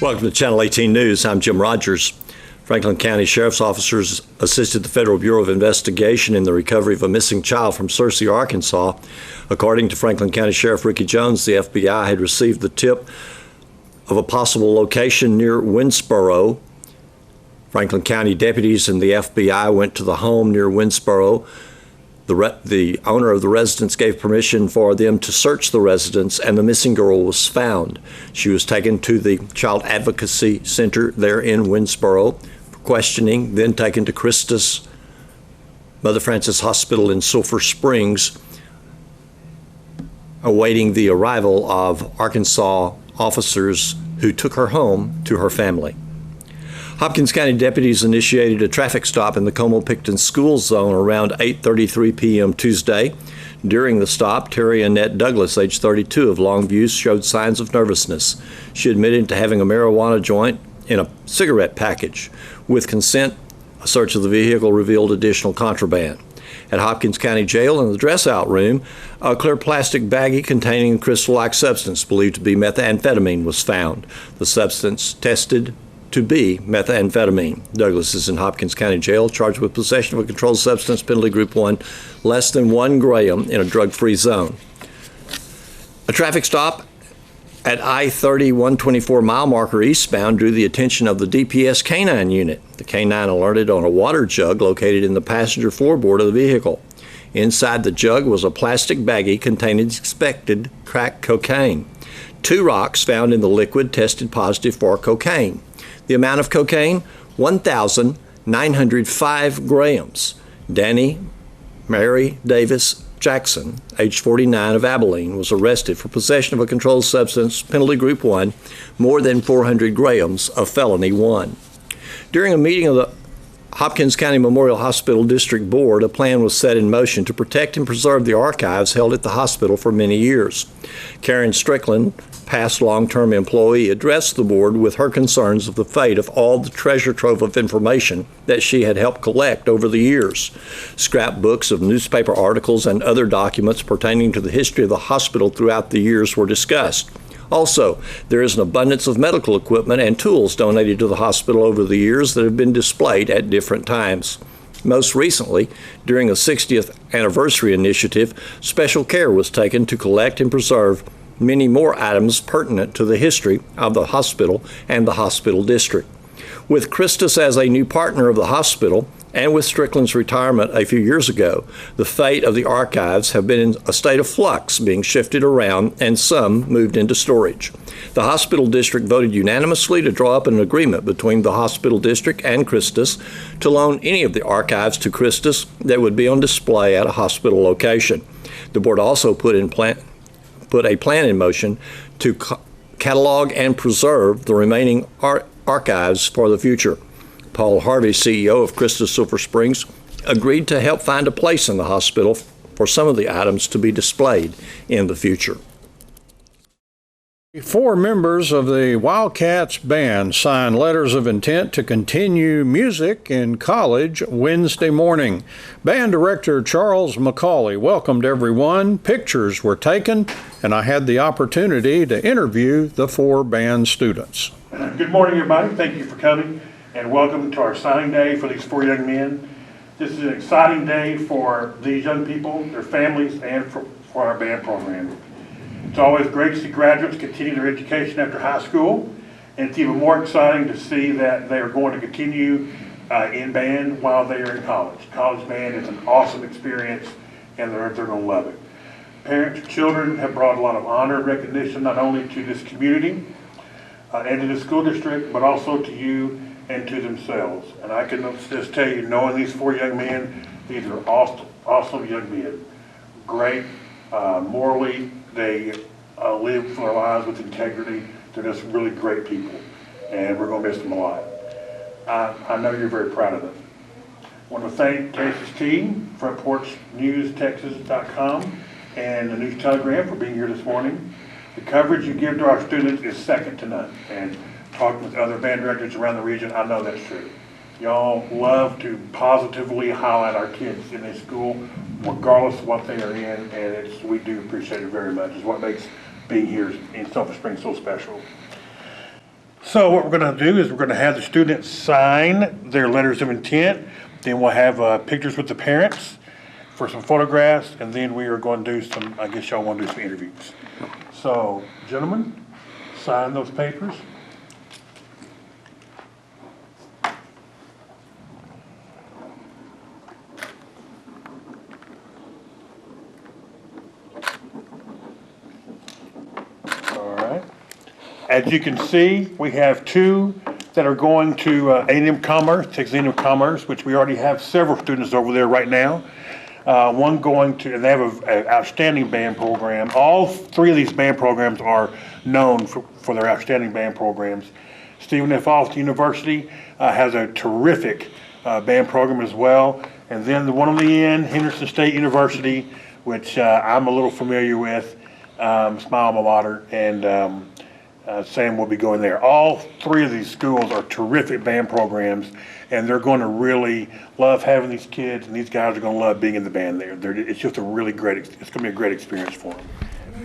Welcome to Channel 18 News. I'm Jim Rogers. Franklin County Sheriff's officers assisted the Federal Bureau of Investigation in the recovery of a missing child from Searcy, Arkansas. According to Franklin County Sheriff Ricky Jones, the FBI had received the tip of a possible location near Winsboro. Franklin County deputies and the FBI went to the home near Winsboro. The owner of the residence gave permission for them to search the residence, and the missing girl was found. She was taken to the Child Advocacy Center there in Winsboro for questioning, then taken to Christus Mother Frances Hospital in Sulphur Springs, awaiting the arrival of Arkansas officers who took her home to her family. Hopkins County deputies initiated a traffic stop in the Como-Picton school zone around 8:33 p.m. Tuesday. During the stop, Terry Annette Douglas, age 32, of Longview, showed signs of nervousness. She admitted to having a marijuana joint in a cigarette package. With consent, a search of the vehicle revealed additional contraband. At Hopkins County Jail, in the dress-out room, a clear plastic baggie containing a crystal-like substance believed to be methamphetamine was found. The substance tested to be methamphetamine. Douglas is in Hopkins County Jail, charged with possession of a controlled substance, penalty group 1, less than 1 gram in a drug-free zone. A traffic stop at I-30 124 mile marker eastbound drew the attention of the DPS K-9 unit. The K-9 alerted on a water jug located in the passenger floorboard of the vehicle. Inside the jug was a plastic baggie containing suspected crack cocaine. 2 rocks found in the liquid tested positive for cocaine. The amount of cocaine, 1,905 grams. Danny Mary Davis Jackson, age 49, of Abilene, was arrested for possession of a controlled substance, penalty group 1, more than 400 grams of felony 1. During a meeting of the Hopkins County Memorial Hospital District Board, a plan was set in motion to protect and preserve the archives held at the hospital for many years. Karen Strickland, past long-term employee, addressed the board with her concerns of the fate of all the treasure trove of information that she had helped collect over the years. Scrapbooks of newspaper articles and other documents pertaining to the history of the hospital throughout the years were discussed. Also, there is an abundance of medical equipment and tools donated to the hospital over the years that have been displayed at different times. Most recently, during a 60th anniversary initiative, special care was taken to collect and preserve many more items pertinent to the history of the hospital and the hospital district. With Christus as a new partner of the hospital, and with Strickland's retirement a few years ago, the fate of the archives have been in a state of flux, being shifted around and some moved into storage. The hospital district voted unanimously to draw up an agreement between the hospital district and Christus to loan any of the archives to Christus that would be on display at a hospital location. The board also put a plan in motion to catalog and preserve the remaining archives for the future. Paul Harvey, CEO of Christus Sulphur Springs, agreed to help find a place in the hospital for some of the items to be displayed in the future. 4 members of the Wildcats band signed letters of intent to continue music in college Wednesday morning. Band director Charles McCauley welcomed everyone. Pictures were taken, and I had the opportunity to interview the 4 band students. Good morning, everybody. Thank you for coming, and welcome to our signing day for these 4 young men. This is an exciting day for these young people, their families, and for our band program. It's always great to see graduates continue their education after high school, and it's even more exciting to see that they are going to continue in band while they are in college. College band is an awesome experience, and they're going to love it. Parents and children have brought a lot of honor and recognition not only to this community and to the school district, but also to you and to themselves. And I can just tell you, knowing these 4 young men, these are awesome young men. Great, morally, they live their lives with integrity. They're just really great people, and we're going to miss them a lot. I know you're very proud of them. I want to thank Casey's team, FrontPorchNewsTexas.com, and the News Telegram for being here this morning. The coverage you give to our students is second to none, and talking with other band directors around the region, I know that's true. Y'all love to positively highlight our kids in this school, regardless of what they are in, and we do appreciate it very much. It's what makes being here in Sulphur Springs so special. So what we're going to do is we're going to have the students sign their letters of intent. Then we'll have pictures with the parents for some photographs, and then we are going to do some, I guess y'all want to do some interviews. So, gentlemen, sign those papers. All right. As you can see, we have two that are going to A&M Commerce, Texas A&M Commerce, which we already have several students over there right now. One going to, and they have an outstanding band program. All three of these band programs are known for their outstanding band programs. Stephen F. Austin University has a terrific band program as well. And then the one on the end, Henderson State University, which I'm a little familiar with, it's my alma mater, and Sam will be going there. All three of these schools are terrific band programs, and they're going to really love having these kids, and these guys are going to love being in the band there. It's just a really great, it's going to be a great experience for them.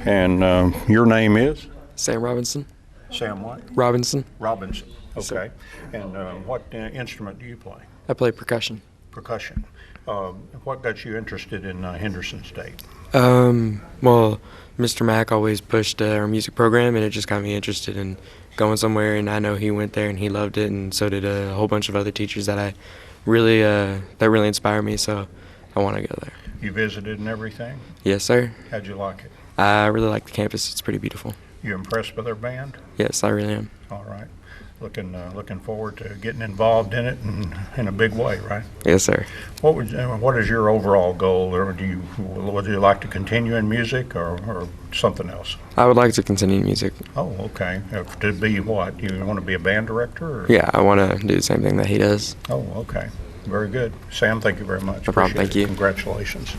And your name is? Sam Robinson. Sam what? Robinson. Robinson. Okay. And what instrument do you play? I play percussion. Percussion. What got you interested in Henderson State? Well, Mr. Mack always pushed our music program, and it just got me interested in going somewhere. And I know he went there and he loved it, and so did a whole bunch of other teachers that really inspire me. So I want to go there. You visited and everything? Yes, sir. How'd you like it? I really like the campus. It's pretty beautiful. You impressed by their band? Yes, I really am. All right. Looking forward to getting involved in it and in a big way, right? Yes, sir. What is your overall goal, or would you like to continue in music or something else? I would like to continue music. Oh, okay. To be what? You want to be a band director? Or? Yeah, I want to do the same thing that he does. Oh, okay. Very good. Sam, thank you very much. No problem. Appreciate Thank it. you. Congratulations.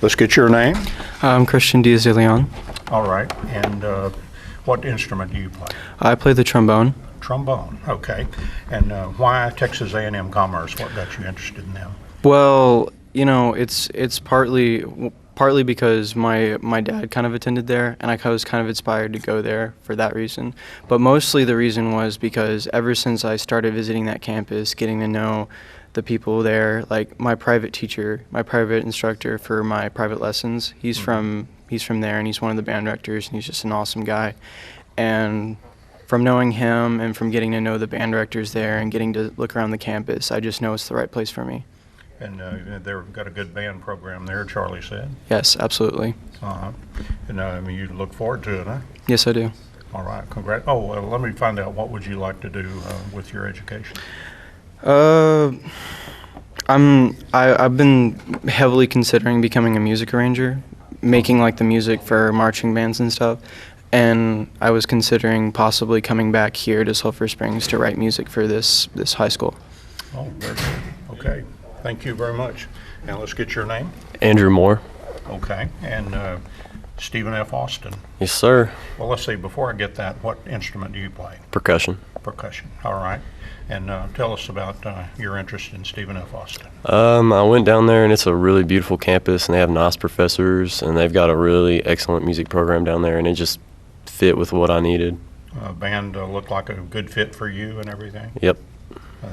Let's get your name. I'm Christian Diaz de Leon. All right. And what instrument do you play? I play the trombone. Trombone. Okay. And why Texas A&M Commerce? What got you interested in them? Well, it's partly because my dad kind of attended there, and I was kind of inspired to go there for that reason. But mostly the reason was because ever since I started visiting that campus, getting to know the people there, like my private teacher, my private instructor for my private lessons, he's from there, and he's one of the band directors, and he's just an awesome guy. And from knowing him and from getting to know the band directors there and getting to look around the campus, I just know it's the right place for me. And they've got a good band program there, Charlie said. Yes, absolutely. Uh-huh. And you look forward to it, huh? Yes, I do. All right. Congrats. Oh, well, let me find out, what would you like to do with your education? I've been heavily considering becoming a music arranger, making like the music for marching bands and stuff. And I was considering possibly coming back here to Sulphur Springs to write music for this high school. Oh, very good. Okay. Thank you very much. Now let's get your name. Andrew Moore. Okay. And Stephen F. Austin. Yes, sir. Well, let's see. Before I get that, what instrument do you play? Percussion. Percussion. All right. And tell us about your interest in Stephen F. Austin. I went down there, and it's a really beautiful campus, and they have nice professors, and they've got a really excellent music program down there, and it just fit with what I needed. Band looked like a good fit for you and everything? Yep.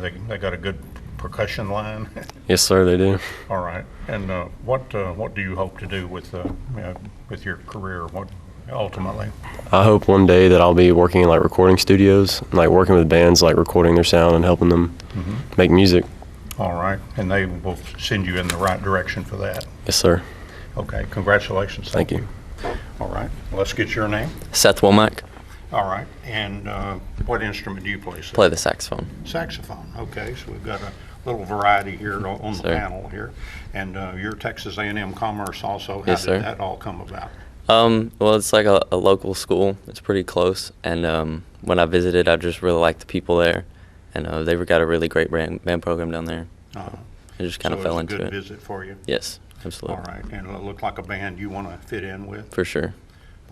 They got a good percussion line? Yes, sir, they do. All right. And what do you hope to do with your career? What ultimately? I hope one day that I'll be working in like recording studios, like working with bands, like recording their sound and helping them make music. All right. And they will send you in the right direction for that? Yes, sir. Okay. Congratulations. Thank you. All right. Let's get your name. Seth Womack. All right. And what instrument do you play, Seth? Play the saxophone. Saxophone. Okay. So we've got a little variety here on the Sir. panel here. And your Texas A&M Commerce also. How Yes, did sir. that all come about? Well, it's like a local school. It's pretty close. And when I visited, I just really liked the people there. And they've got a really great band program down there. Uh-huh. I just kind of fell into So it was a it. good visit for you? Yes, absolutely. All right. And it looked like a band you want to fit in with? For sure.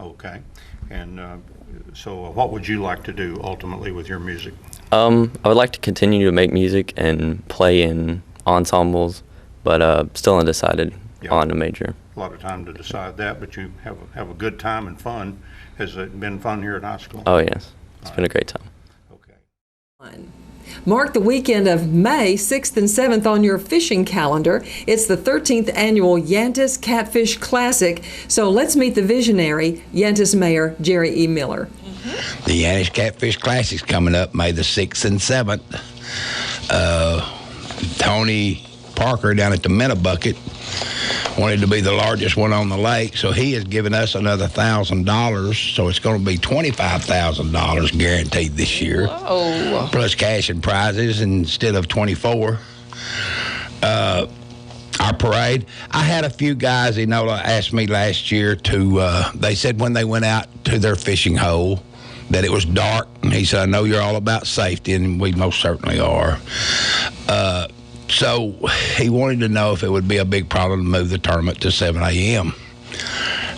Okay. And so what would you like to do ultimately with your music? I would like to continue to make music and play in ensembles, but still undecided Yeah. on a major. A lot of time to decide that, but you have a good time and fun. Has it been fun here at high school? Oh, yes. It's been a great time. Okay. Mark the weekend of May 6th and 7th on your fishing calendar. It's the 13th annual Yantis Catfish Classic. So let's meet the visionary, Yantis Mayor Jerry E. Miller. The Yantis Catfish Classic is coming up May the 6th and 7th. Tony Parker down at the Bucket wanted to be the largest one on the lake, so he has given us another $1,000, so it's going to be $25,000 guaranteed this year. Whoa. Plus cash and prizes instead of 24. Our parade, I had a few guys, asked me last year they said when they went out to their fishing hole that it was dark, and he said, I know you're all about safety, and we most certainly are. So he wanted to know if it would be a big problem to move the tournament to 7 a.m.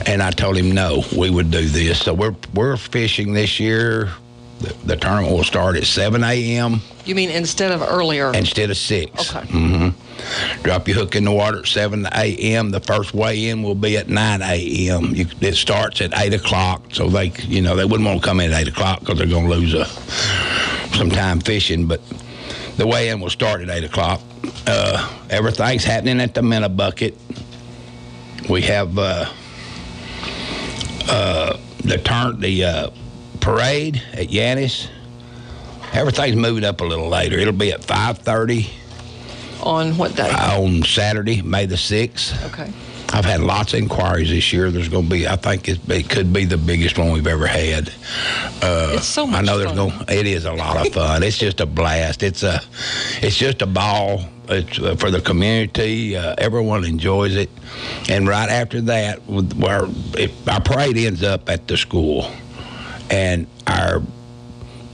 And I told him no, we would do this. So we're fishing this year. The tournament will start at 7 a.m. You mean instead of earlier? Instead of 6. Okay. Mm-hmm. Drop your hook in the water at 7 a.m. The first weigh-in will be at 9 a.m. It starts at 8 o'clock, so they wouldn't want to come in at 8 o'clock because they're going to lose some time fishing. But the weigh-in will start at 8 o'clock. Everything's happening at the Bucket. We have the parade at Yantis. Everything's moving up a little later. It'll be at 5:30. On what day? On Saturday, May the 6th. Okay. I've had lots of inquiries this year. There's going to be, I think it could be the biggest one we've ever had. It's so much I know there's fun. It is a lot of fun. It's just a blast. It's just a ball. It's for the community. Everyone enjoys it. And right after that, our parade ends up at the school, and our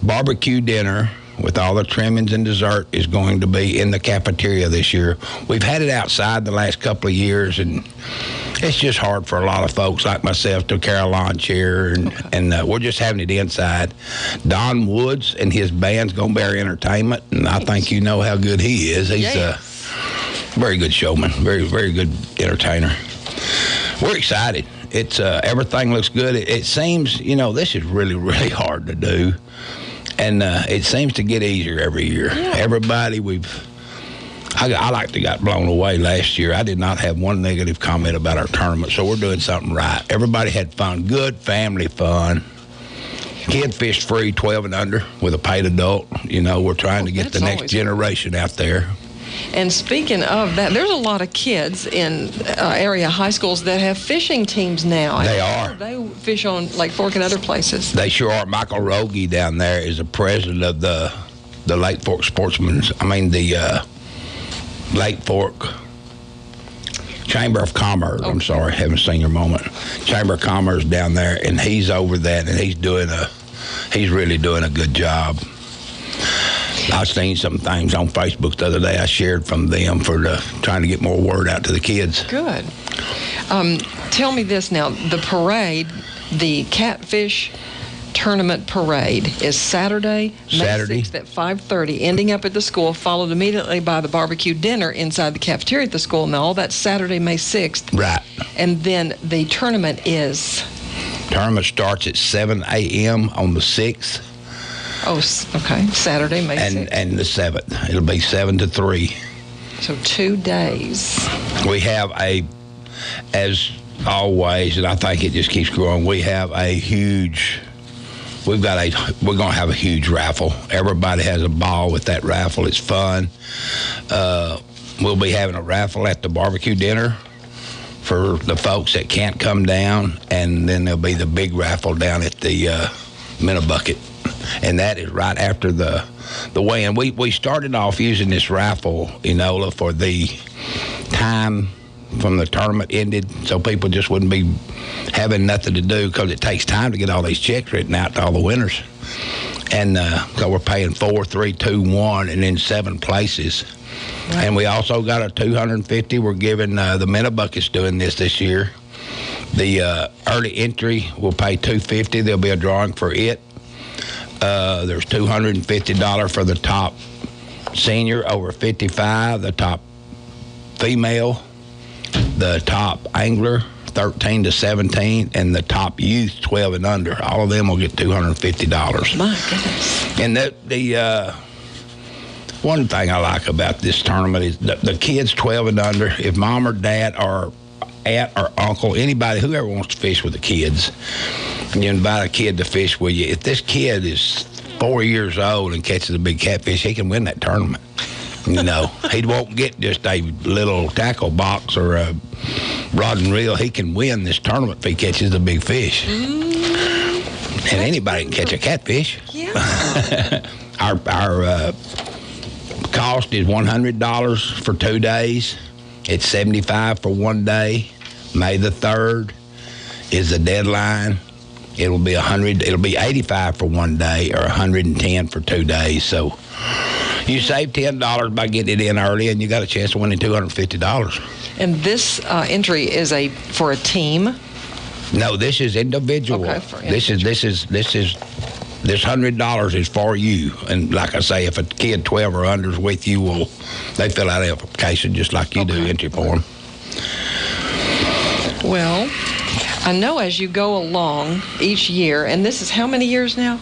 barbecue dinner with all the trimmings and dessert is going to be in the cafeteria this year. We've had it outside the last couple of years, and it's just hard for a lot of folks like myself to carry a lawn chair, and we're just having it inside. Don Woods and his band's going to be our entertainment, and I think you know how good he is. He's a very good showman, very, very good entertainer. We're excited. It's everything looks good. It seems, this is really, really hard to do. And it seems to get easier every year. Yeah. Everybody I like to got blown away last year. I did not have one negative comment about our tournament, so we're doing something right. Everybody had fun, good family fun. Kid fished free, 12 and under, with a paid adult. We're trying to get the next generation out there. And speaking of that, there's a lot of kids in area high schools that have fishing teams now. They are. They fish on Lake Fork and other places. They sure are. Michael Rogie down there is the president of the Lake Fork the Lake Fork Chamber of Commerce. Okay. I'm sorry, haven't seen your moment. Chamber of Commerce down there, and he's over that, and he's really doing a good job. I've seen some things on Facebook the other day I shared from them for trying to get more word out to the kids. Good. Tell me this now. The parade, the Catfish Tournament Parade, is Saturday, May 6th at 5:30, ending up at the school, followed immediately by the barbecue dinner inside the cafeteria at the school. Now, all that's Saturday, May 6th. Right. And then the tournament is? Tournament starts at 7 a.m. on the 6th. Oh, okay. Saturday, May 6th. And the 7th. It'll be 7 to 3. So 2 days. We have as always, and I think it just keeps growing, we're going to have a huge raffle. Everybody has a ball with that raffle. It's fun. We'll be having a raffle at the barbecue dinner for the folks that can't come down, and then there'll be the big raffle down at the Bucket. And that is right after the weigh-in. We started off using this raffle, Enola, for the time from the tournament ended, so people just wouldn't be having nothing to do, because it takes time to get all these checks written out to all the winners. And so we're paying 4, 3, 2, 1, and then 7 places. Right. And we also got a $250. We're giving the Bucket's doing this year. The early entry will pay $250. There'll be a drawing for it. There's $250 for the top senior over 55, the top female, the top angler, 13 to 17, and the top youth, 12 and under. All of them will get $250. My goodness. And the one thing I like about this tournament is the kids 12 and under, if mom or dad or aunt or uncle, anybody, whoever wants to fish with the kids, you invite a kid to fish with you. If this kid is 4 years old and catches a big catfish, he can win that tournament. You know, he won't get just a little tackle box or a rod and reel. He can win this tournament if he catches a big fish. And anybody can catch a catfish. Yeah. Our cost is $100 for 2 days. It's $75 for 1 day. May the 3rd is the deadline. It'll be $85 for 1 day or $110 for 2 days. So you save $10 by getting it in early, and you got a chance of winning $250. And this entry is for a team? No, this is individual. Okay, for individual. This $100 is for you. And like I say, if a kid 12 or under is with you, they fill out an application just like you do, entry form. Well, I know as you go along each year, and this is how many years now?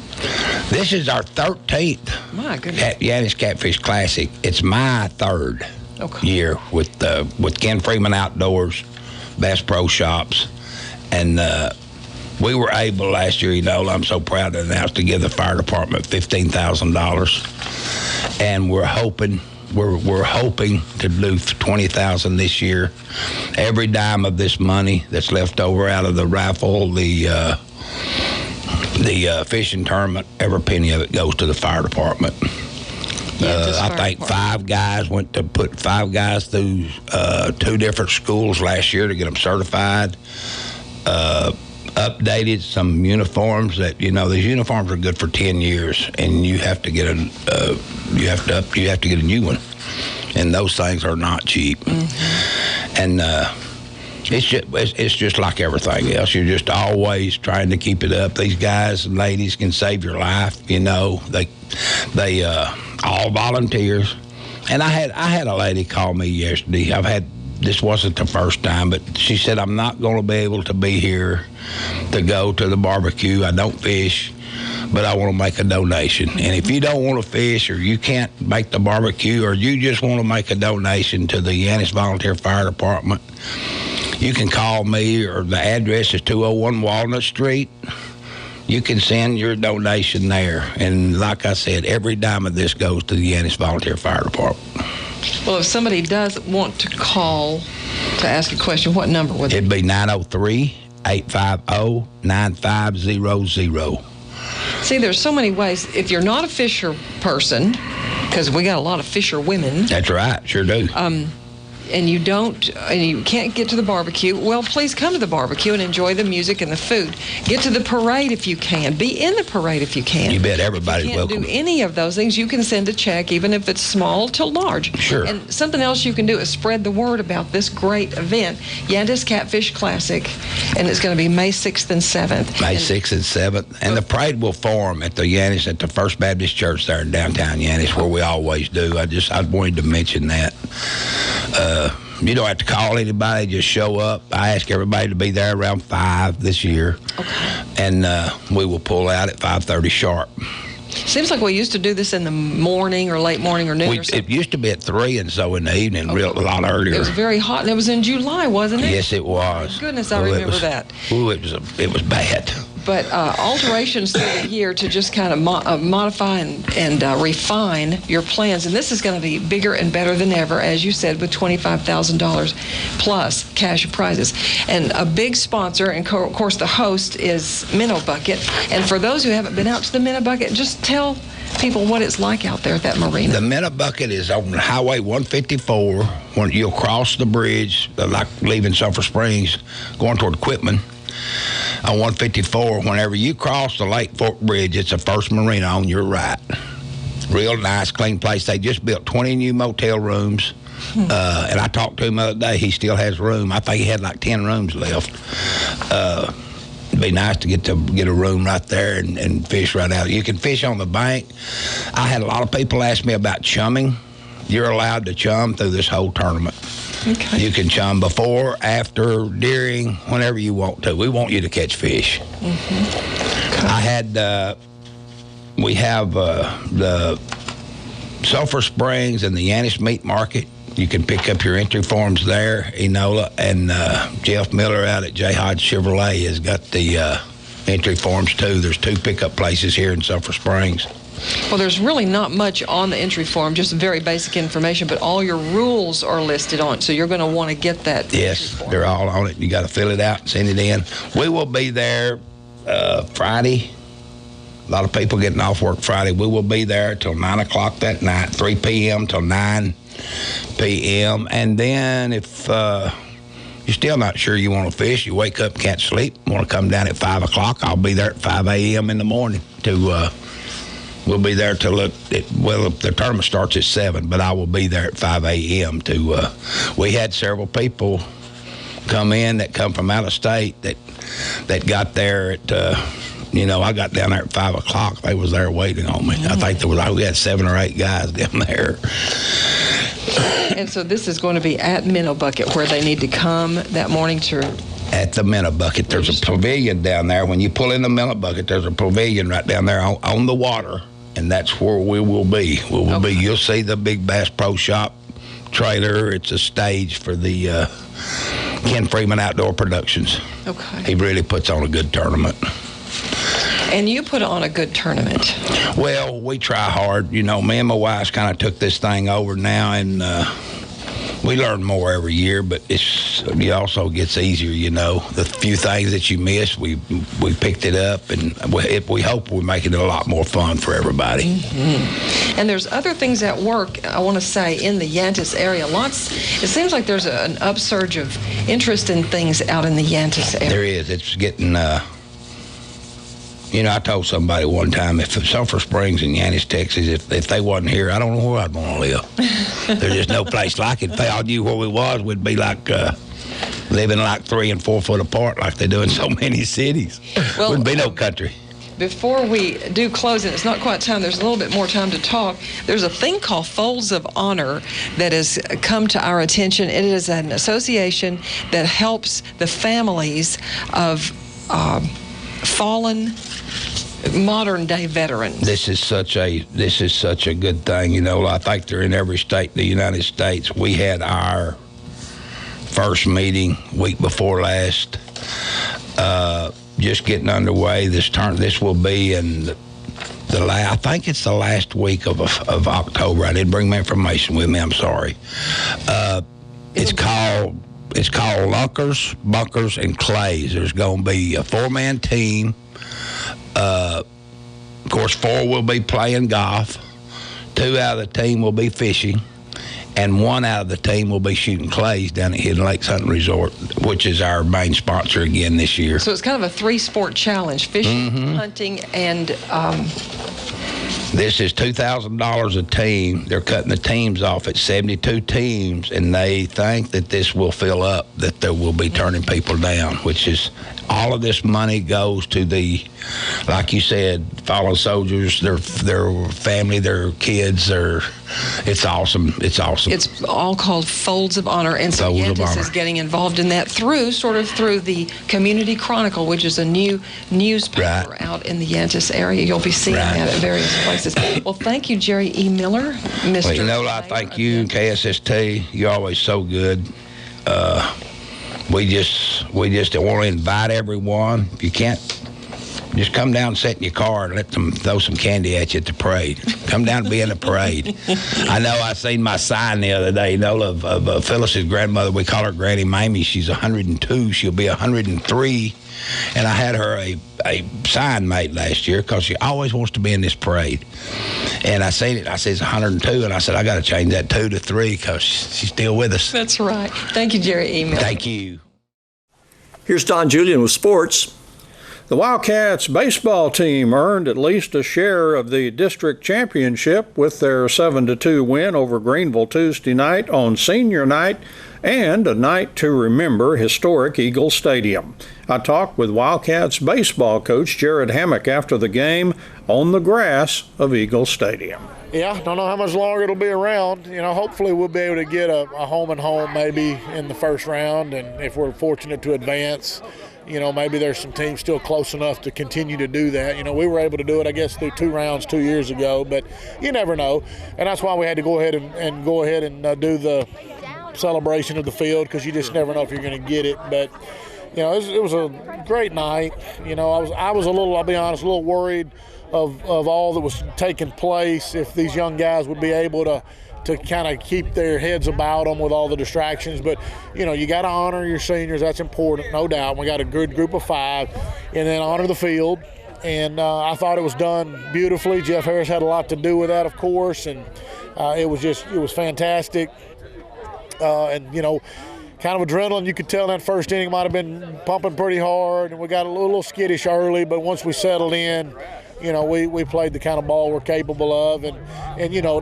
This is our 13th My goodness. Yanis Catfish Classic. It's my 3rd year with Ken Freeman Outdoors, Bass Pro Shops, and we were able last year, I'm so proud to announce, to give the fire department $15,000, and we're hoping to do $20,000 this year. Every dime of this money that's left over out of the raffle, the fishing tournament, every penny of it goes to the fire department. I think 5 guys went to put 5 guys through 2 different schools last year to get them certified. Updated some uniforms that these uniforms are good for 10 years, and you have to get a new one, and those things are not cheap. And it's just like everything else. You're just always trying to keep it up. These guys and ladies can save your life. They all volunteers. And I had a lady call me yesterday. This wasn't the first time, but she said, I'm not going to be able to be here to go to the barbecue. I don't fish, but I want to make a donation. And if you don't want to fish, or you can't make the barbecue, or you just want to make a donation to the Yanis Volunteer Fire Department, you can call me, or the address is 201 Walnut Street. You can send your donation there. And like I said, every dime of this goes to the Yanis Volunteer Fire Department. Well, if somebody does want to call to ask a question, what number would it be? It'd be 903-850-9500. See, there's so many ways. If you're not a fisher person, because we got a lot of fisher women. That's right, sure do. And you can't get to the barbecue, well, please come to the barbecue and enjoy the music and the food. Get to the parade if you can. Be in the parade if you can. You bet, everybody's welcome. If you can't do any of those things, you can send a check, even if it's small to large. Sure. And something else you can do is spread the word about this great event, Yanis Catfish Classic, and it's going to be May 6th and 7th. May 6th and 7th. And the parade will form at the Yanis, at the First Baptist Church there in downtown Yanis, where we always do. I wanted to mention that. You don't have to call anybody, just show up. I ask everybody to be there around 5 this year. Okay. And we will pull out at 5:30 sharp. Seems like we used to do this in the morning or late morning or noon or something. It used to be at 3 and so in the evening, a lot earlier. It was very hot, and it was in July, wasn't it? Yes, it was. Oh, goodness, I remember that. It was bad. But alterations through the year to just kind of modify and refine your plans. And this is going to be bigger and better than ever, as you said, with $25,000 plus cash prizes. And a big sponsor, and of course the host, is Minnow Bucket. And for those who haven't been out to the Minnow Bucket, just tell people what it's like out there at that marina. The Minnow Bucket is on Highway 154. When you'll cross the bridge, like leaving Sulphur Springs, going toward Quitman. On 154, whenever you cross the Lake Fork Bridge, it's the first marina on your right. Real nice, clean place. They just built 20 new motel rooms. And I talked to him the other day. He still has room. I think he had like 10 rooms left. It'd be nice to get a room right there and fish right out. You can fish on the bank. I had a lot of people ask me about chumming. You're allowed to chum through this whole tournament. Okay. You can chum before, after, during, whenever you want to. We want you to catch fish. I had, we have the Sulphur Springs and the Yanis Meat Market. You can pick up your entry forms there. Enola and Jeff Miller out at J. Hodge Chevrolet has got the entry forms too. There's 2 pickup places here in Sulphur Springs. Well, there's really not much on the entry form, just very basic information, but all your rules are listed on it, so you're going to want to get that. Yes, they're all on it. You got to fill it out and send it in. We will be there Friday. A lot of people getting off work Friday. We will be there till 9 o'clock that night, 3 p.m. till 9 p.m. And then if you're still not sure you want to fish, you wake up, can't sleep, want to come down at 5 o'clock, I'll be there at 5 a.m. in the morning to... We'll be there till the tournament starts at 7, but I will be there at 5 a.m. to. We had several people come in that come from out of state that got there at. I got down there at 5 o'clock. They was there waiting on me. I think we had 7 or 8 guys down there. And so this is going to be at Minnow Bucket, where they need to come that morning to. At the Minnow Bucket, there's a pavilion down there. When you pull in the Minnow Bucket, there's a pavilion right down there on the water. And that's where we will be. You'll see the Big Bass Pro Shop trailer. It's a stage for the Ken Freeman Outdoor Productions. Okay. He really puts on a good tournament. And you put on a good tournament. Well, we try hard. Me and my wife kind of took this thing over now, and we learn more every year, but it also gets easier, The few things that you miss, we picked it up, and we hope we're making it a lot more fun for everybody. Mm-hmm. And there's other things at work, I want to say, in the Yantis area. It seems like there's an upsurge of interest in things out in the Yantis area. There is. It's getting... I told somebody one time, if Sulphur Springs in Yanis, Texas, if they wasn't here, I don't know where I'd want to live. There's just no place like it. If they all knew where we was, we'd be like living like 3 and 4 foot apart like they do in so many cities. Well, wouldn't be no country. Before we do close, and it's not quite time, there's a little bit more time to talk. There's a thing called Folds of Honor that has come to our attention. It is an association that helps the families of fallen modern-day veterans. This is such a good thing. I think they're in every state in the United States. We had our first meeting week before last, just getting underway. This will be in I think it's the last week of October. I didn't bring my information with me. I'm sorry. It's called Lunkers, Bunkers, and Clays. There's going to be a 4-man team. Of course, 4 will be playing golf, 2 out of the team will be fishing, and 1 out of the team will be shooting clays down at Hidden Lakes Hunting Resort, which is our main sponsor again this year. So it's kind of a 3-sport challenge: fishing, hunting, and... This is $2,000 a team. They're cutting the teams off at 72 teams, and they think that this will fill up, that they will be turning people down, which is all of this money goes to the, like you said, fallen soldiers, their family, their kids. It's awesome. It's awesome. It's all called Folds of Honor, and so Yantis is getting involved in that through the Community Chronicle, which is a new newspaper out in the Yantis area. You'll be seeing that at various places. Well, thank you, Jerry E. Miller, Mr. Well, I thank you and KSST. You're always so good. We just want to invite everyone. If you can't, just come down and sit in your car and let them throw some candy at you at the parade. Come down and be in the parade. I know I seen my sign the other day, of Phyllis's grandmother. We call her Granny Mamie. She's 102. She'll be 103. And I had her a sign made last year because she always wants to be in this parade. And I seen it. I said, it's 102. And I said, I got to change that 2 to 3 because she's still with us. That's right. Thank you, Jerry E. Miller. Thank you. Here's Don Julian with sports. The Wildcats baseball team earned at least a share of the district championship with their 7-2 win over Greenville Tuesday night on senior night and a night to remember historic Eagle Stadium. I talked with Wildcats baseball coach Jared Hammock after the game on the grass of Eagle Stadium. Yeah, don't know how much longer it'll be around. Hopefully we'll be able to get a home and home maybe in the first round, and if we're fortunate to advance, maybe there's some teams still close enough to continue to do that. We were able to do it, I guess, through 2 rounds 2 years ago, but you never know, and that's why we had to go ahead and do the celebration of the field, because you just never know if you're going to get it. But it was a great night. I was I'll be honest, a little worried of all that was taking place, if these young guys would be able to kind of keep their heads about them with all the distractions. But, you got to honor your seniors. That's important, no doubt. We got a good group of 5, and then honor the field. And I thought it was done beautifully. Jeff Harris had a lot to do with that, of course, and it was fantastic. And, kind of adrenaline, you could tell that first inning might have been pumping pretty hard, and we got a little skittish early, but once we settled in, we played the kind of ball we're capable of, and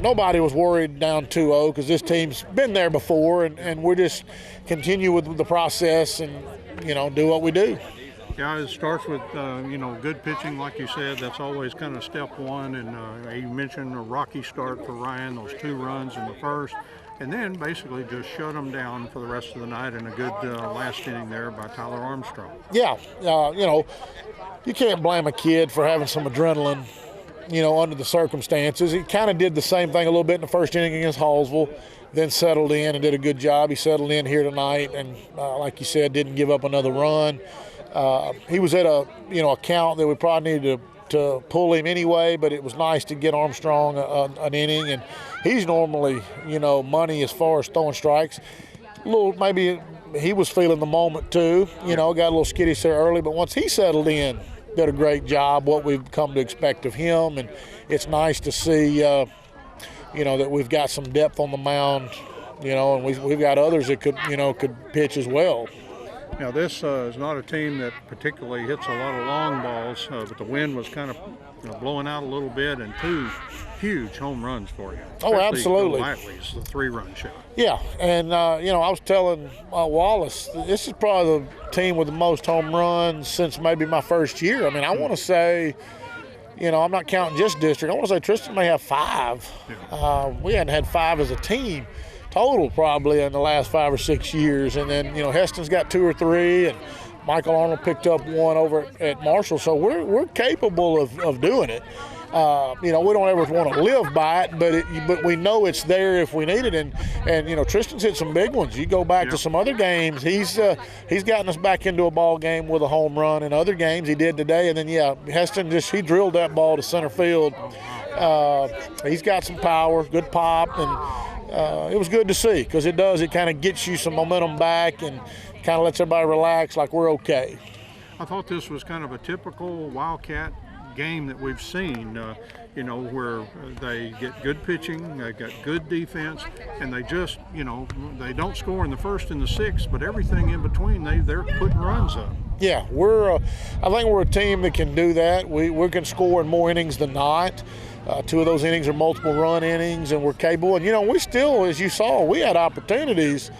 nobody was worried down 2-0, because this team's been there before, and we're just continue with the process and, do what we do. Yeah, it starts with, good pitching, like you said. That's always kind of step one, and you mentioned a rocky start for Ryan, those 2 runs in the first, and then basically just shut them down for the rest of the night in a good last inning there by Tyler Armstrong. Yeah, you can't blame a kid for having some adrenaline, under the circumstances. He kind of did the same thing a little bit in the first inning against Hallsville, then settled in and did a good job. He settled in here tonight and, like you said, didn't give up another run. He was at a count that we probably needed to pull him anyway, but it was nice to get Armstrong an inning, and he's normally, money as far as throwing strikes. Maybe he was feeling the moment too, got a little skittish there early, but once he settled in, did a great job, what we've come to expect of him, and it's nice to see, that we've got some depth on the mound, and we've got others that could pitch as well. Now, this is not a team that particularly hits a lot of long balls, but the wind was kind of blowing out a little bit, and 2 huge home runs for you. Oh, absolutely. Lightly's the 3-run shot. Yeah, and, I was telling Wallace, this is probably the team with the most home runs since maybe my first year. I mean, I want to say, I'm not counting just district. I want to say Tristan may have 5. Yeah. We hadn't had 5 as a team total probably in the last 5 or 6 years, and then Heston's got 2 or 3, and Michael Arnold picked up 1 over at Marshall, so we're capable of doing it. We don't ever want to live by it, but we know it's there if we need it, and Tristan's hit some big ones. You go back to some other games, he's gotten us back into a ball game with a home run. In other games he did today, and then Heston he drilled that ball to center field. He's got some power, good pop, and it was good to see, because it kind of gets you some momentum back and kind of lets everybody relax like we're okay. I thought this was kind of a typical Wildcat game that we've seen, where they get good pitching, they got good defense, and they just, they don't score in the first and the sixth, but everything in between, they're putting runs up. Yeah, I think we're a team that can do that. We can score in more innings than not. 2 of those innings are multiple run innings, and we're capable. And, we still, as you saw, we had opportunities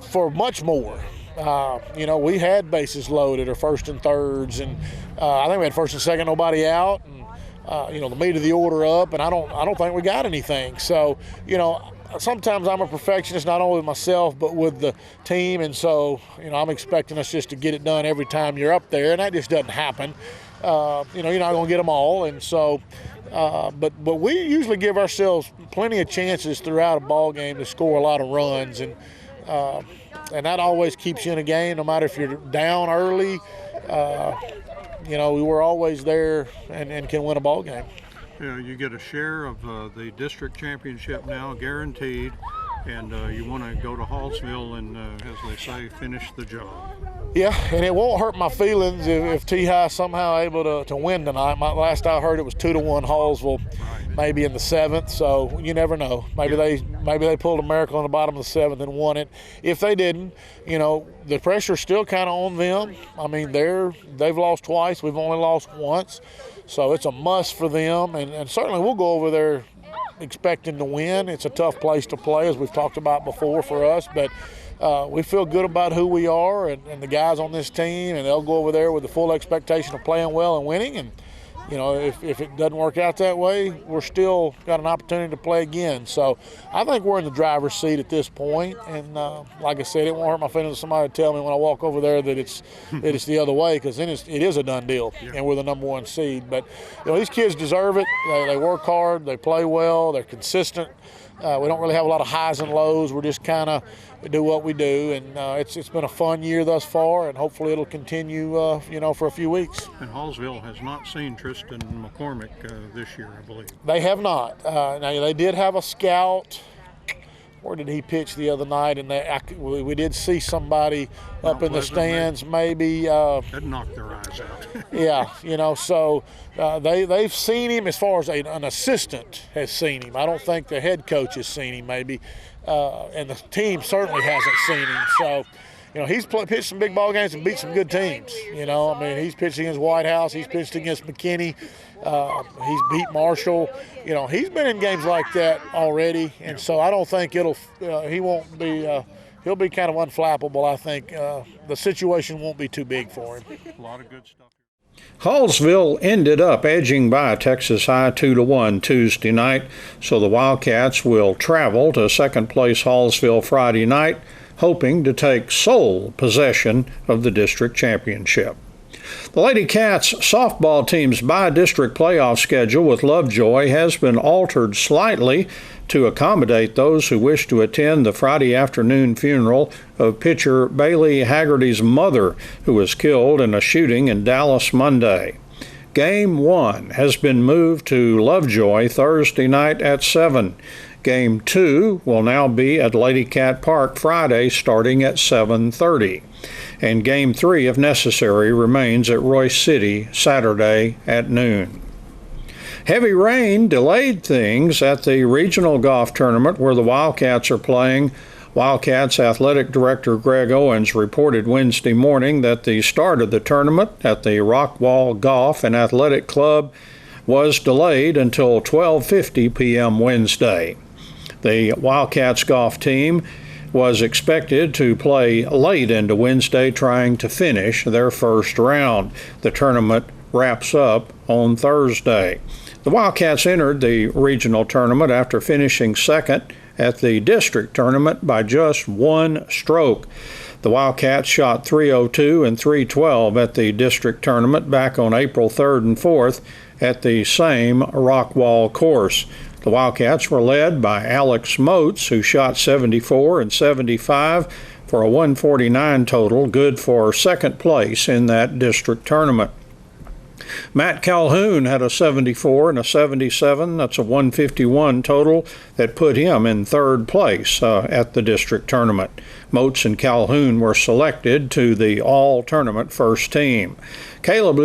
for much more. We had bases loaded or first and thirds, and I think we had first and second, nobody out, and the meat of the order up, and I don't think we got anything. So, sometimes I'm a perfectionist, not only with myself but with the team, and so I'm expecting us just to get it done every time you're up there, and that just doesn't happen. You're not going to get them all, and so. But we usually give ourselves plenty of chances throughout a ball game to score a lot of runs, and that always keeps you in a game, no matter if you're down early. We were always there and can win a ball game. You get a share of the district championship now, guaranteed, and you want to go to Hallsville and, as they say, finish the job. Yeah, and it won't hurt my feelings if T-High somehow able to win tonight. Last I heard it was 2-1 Hallsville, maybe in the 7th. So you never know. Maybe they pulled a miracle in the bottom of the 7th and won it. If they didn't, the pressure's still kind of on them. I mean, they've lost twice. We've only lost once, so it's a must for them. And certainly we'll go over there expecting to win. It's a tough place to play, as we've talked about before for us, but. We feel good about who we are and the guys on this team, and they'll go over there with the full expectation of playing well and winning. And, if it doesn't work out that way, we're still got an opportunity to play again. So I think we're in the driver's seat at this point. And like I said, it won't hurt my feelings if somebody tell me when I walk over there that it's the other way, because then it is a done deal, and we're the number 1 seed. But these kids deserve it. They work hard, they play well, they're consistent. We don't really have a lot of highs and lows. We're just kind of do what we do, and it's been a fun year thus far, and hopefully it'll continue, for a few weeks. And Hallsville has not seen Tristan McCormick this year, I believe. They have not. Now they did have a scout. Where did he pitch the other night? And we did see somebody up in the stands, maybe. That knocked their eyes out. Yeah, so they've seen him as far as an assistant has seen him. I don't think the head coach has seen him, maybe. And the team certainly hasn't seen him. So, he's pitched some big ball games and beat some good teams. He's pitched against White House. He's pitched against McKinney. He's beat Marshall. He's been in games like that already. And so I don't think he'll be kind of unflappable. I think the situation won't be too big for him. A lot of good stuff. Hallsville ended up edging by Texas High 2-1 Tuesday night, so the Wildcats will travel to second-place Hallsville Friday night, hoping to take sole possession of the district championship. The Lady Cats softball team's bi-district playoff schedule with Lovejoy has been altered slightly to accommodate those who wish to attend the Friday afternoon funeral of pitcher Bailey Haggerty's mother, who was killed in a shooting in Dallas Monday. Game 1 has been moved to Lovejoy Thursday night at 7. Game 2 will now be at Lady Cat Park Friday starting at 7:30. And Game 3, if necessary, remains at Royce City Saturday at noon. Heavy rain delayed things at the regional golf tournament where the Wildcats are playing. Wildcats Athletic Director Greg Owens reported Wednesday morning that the start of the tournament at the Rockwall Golf and Athletic Club was delayed until 12:50 p.m. Wednesday. The Wildcats golf team was expected to play late into Wednesday, trying to finish their first round. The tournament wraps up on Thursday. The Wildcats entered the regional tournament after finishing second at the district tournament by just 1 stroke. The Wildcats shot .302 and .312 at the district tournament back on April 3rd and 4th at the same Rockwall course. The Wildcats were led by Alex Moats, who shot 74 and 75 for a 149 total, good for second place in that district tournament. Matt Calhoun had a 74 and a 77. That's a 151 total that put him in third place at the district tournament. Moats and Calhoun were selected to the all-tournament first team. Caleb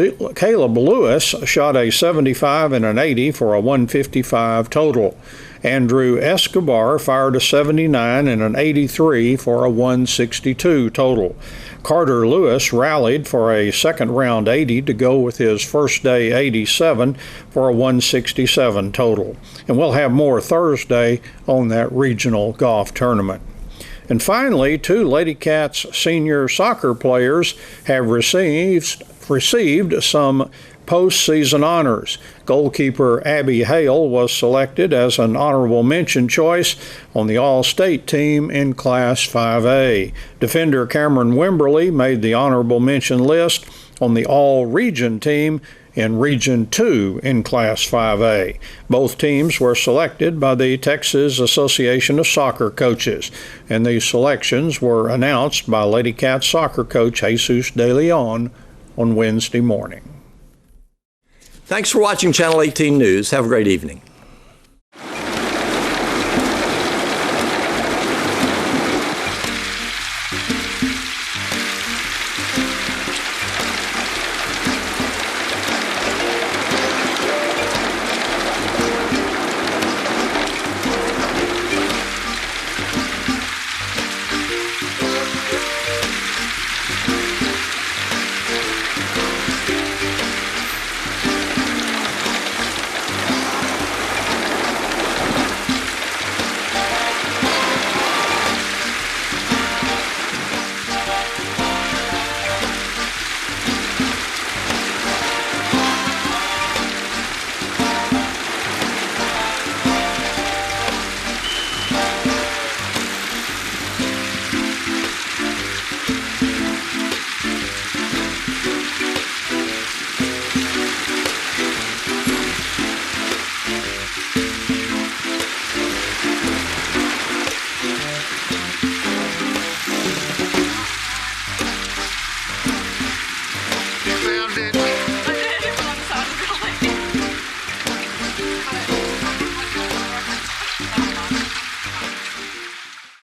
Lewis shot a 75 and an 80 for a 155 total. Andrew Escobar fired a 79 and an 83 for a 162 total. Carter Lewis rallied for a second-round 80 to go with his first-day 87 for a 167 total. And we'll have more Thursday on that regional golf tournament. And finally, 2 Lady Cats senior soccer players have received some postseason honors. Goalkeeper Abby Hale was selected as an honorable mention choice on the All-State team in Class 5A. Defender Cameron Wimberly made the honorable mention list on the All-Region team in Region 2 in Class 5A. Both teams were selected by the Texas Association of Soccer Coaches, and these selections were announced by Lady Cats soccer coach Jesus De Leon on Wednesday morning. Thanks for watching Channel 18 News. Have a great evening.